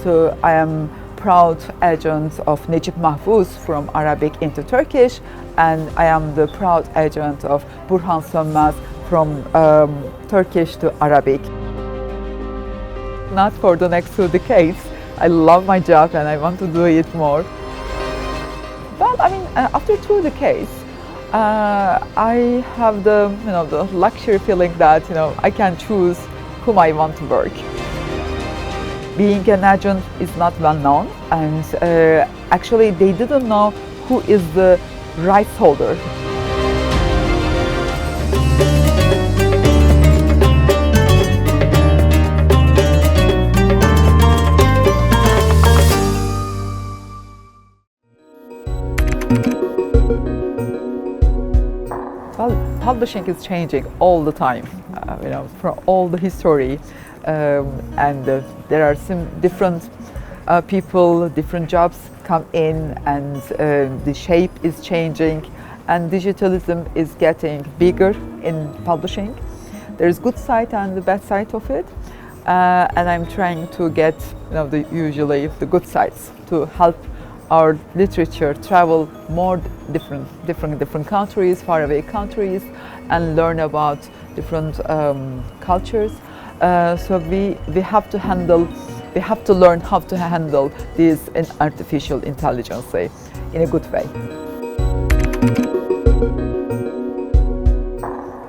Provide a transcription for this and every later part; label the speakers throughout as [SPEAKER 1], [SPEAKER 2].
[SPEAKER 1] So I am proud agent of Nejib Mahfouz from Arabic into Turkish, and I am the proud agent of Burhan Sönmez from Turkish to Arabic. Not for the next 2 decades. I love my job and I want to do it more. Well, I mean, after 2 decades, I have the luxury feeling that I can choose whom I want to work. Being an agent is not well known, and actually they didn't know who is the rights holder. Well, publishing is changing all the time, from all the history, and there are some different people, different jobs come in, and the shape is changing, and digitalism is getting bigger in publishing. There is good side and the bad side of it, and I'm trying to get usually the good sides to help our literature travel more different countries, faraway countries, and learn about different cultures. So we have to learn how to handle this artificial intelligence in a good way.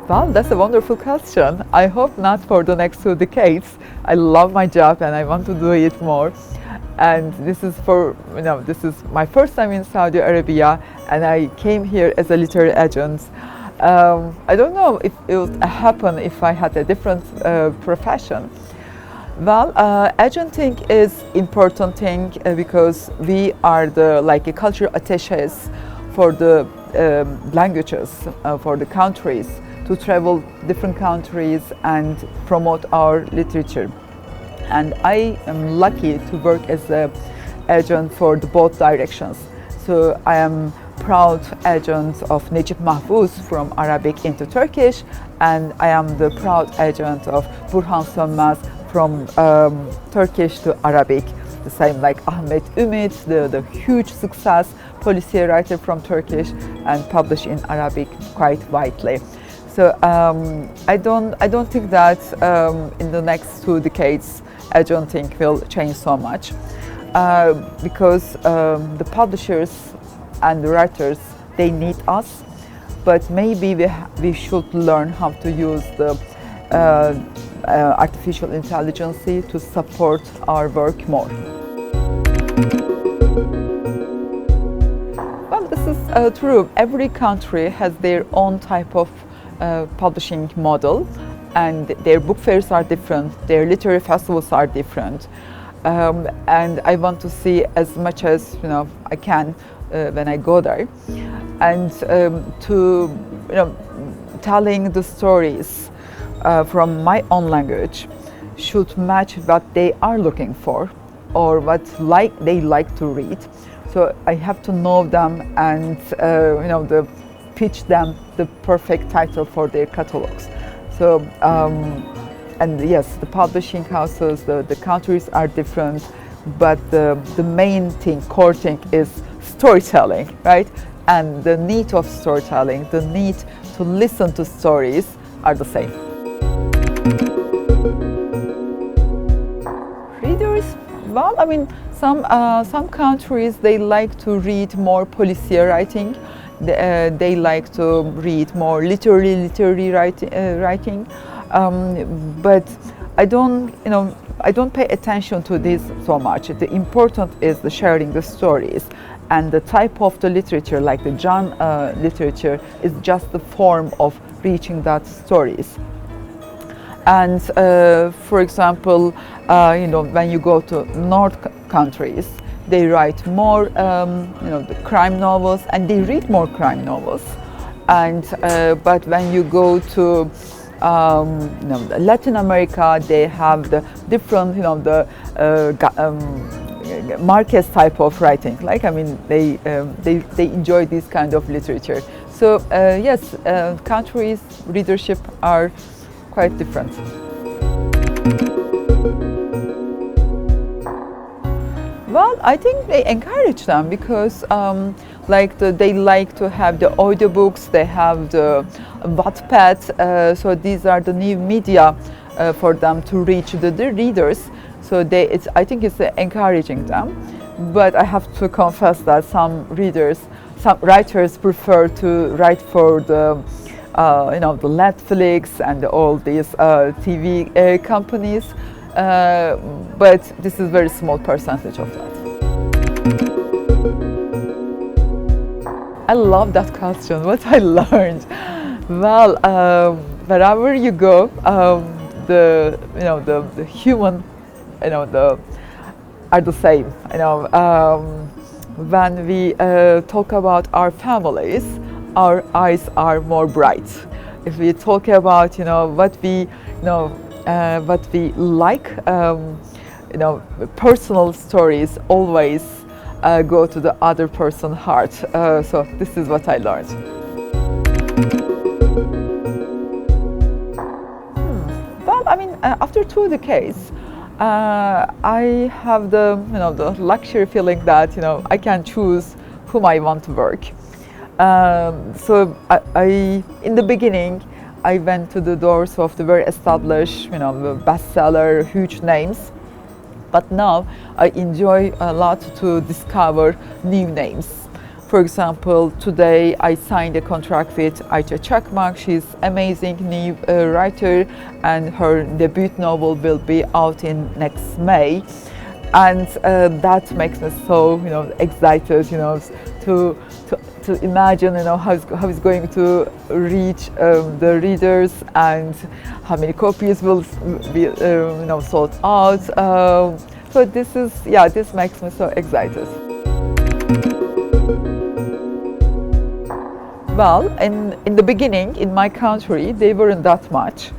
[SPEAKER 1] Well, that's a wonderful question. I hope not for the next 2 decades. I love my job and I want to do it more. And this is this is my first time in Saudi Arabia, and I came here as a literary agent. I don't know if it would happen if I had a different profession. Well, agenting is important thing because we are like a cultural attaches for the languages, for the countries, to travel different countries and promote our literature. And I am lucky to work as an agent for both directions. So I am proud agent of Nejib Mahfouz from Arabic into Turkish, and I am the proud agent of Burhan Sönmez from Turkish to Arabic. The same like Ahmet Ümit, the huge success policier writer from Turkish and published in Arabic quite widely. So I don't think that in the next 2 decades agenting will change so much because the publishers and the writers, they need us, but maybe we should learn how to use the artificial intelligence to support our work more. Well, this is true. Every country has their own type of publishing model, and their book fairs are different, their literary festivals are different, and I want to see as much as I can when I go there, and to telling the stories from my own language should match what they are looking for or what they like to read. So I have to know them and pitch them the perfect title for their catalogs. So and yes, the publishing houses, the countries are different, but the main thing, core thing, is storytelling, right? And the need of storytelling, the need to listen to stories are the same. Readers, well, I mean, some countries, they like to read more policier writing. They like to read more literary writing, but I don't pay attention to this so much. The important is the sharing the stories, and the type of the literature, like the genre literature, is just the form of reaching that stories. And for example, when you go to North countries, they write more, the crime novels, and they read more crime novels. And but when you go to Latin America, they have the different, Marquez type of writing. Like, I mean, they enjoy this kind of literature. So yes, countries' readership are quite different. I think they encourage them because they like to have the audiobooks, they have the Wattpad, so these are the new media for them to reach the readers. So I think it's encouraging them. But I have to confess that some writers prefer to write for the the Netflix and all these TV companies. But this is a very small percentage of that. I love that question. What I learned, well, wherever you go, the human, are the same. When we talk about our families, our eyes are more bright. If we talk about what we like, personal stories always go to the other person's heart. So this is what I learned. Well, I mean, after 2 decades, I have the luxury feeling that I can choose whom I want to work. So I in the beginning, I went to the doors of the very established, bestseller, huge names. But now I enjoy a lot to discover new names. For example, today I signed a contract with Ayça Çakmak. She's amazing new writer, and her debut novel will be out in next May. And that makes me so excited, to imagine how it's going to reach the readers and how many copies will be sold out. So this makes me so excited. Well, in the beginning, in my country, they weren't that much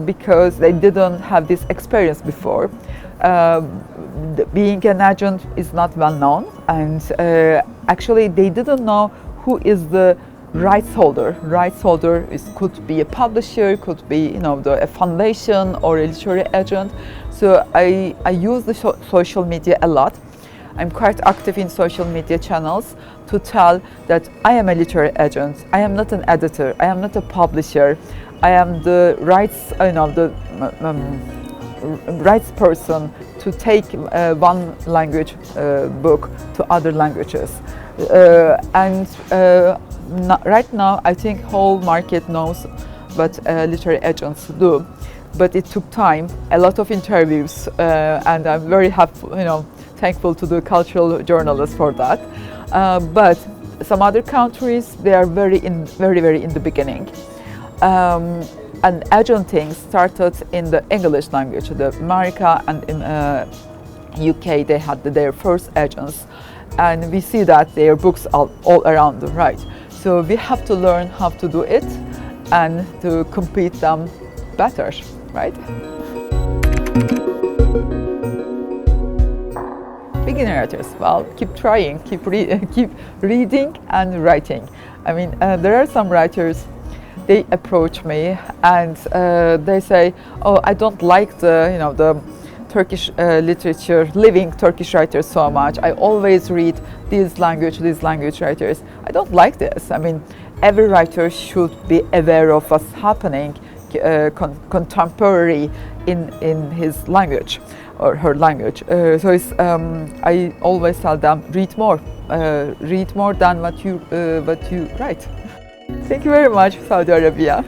[SPEAKER 1] because they didn't have this experience before. Being an agent is not well known, and actually they didn't know who is the rights holder. Rights holder could be a publisher, could be a foundation or a literary agent. So I use the social media a lot. I'm quite active in social media channels to tell that I am a literary agent. I am not an editor. I am not a publisher. I am the rights, rights person to take one language book to other languages. Right now, I think whole market knows what literary agents do. But it took time, a lot of interviews, and I'm very happy, thankful to the cultural journalists for that. But some other countries, they are very in the beginning. And agenting started in the English language. The America and in UK, they had their first agents, and we see that their books are all around, right? So we have to learn how to do it and to compete them better, right? Beginner writers, well, keep trying, keep reading and writing. I mean, there are some writers, they approach me and they say, "Oh, I don't like the Turkish literature, living Turkish writers so much. I always read these language writers. I don't like this." I mean, every writer should be aware of what's happening contemporary in his language or her language. So I always tell them, read more than what you write. Thank you very much, Saudi Arabia.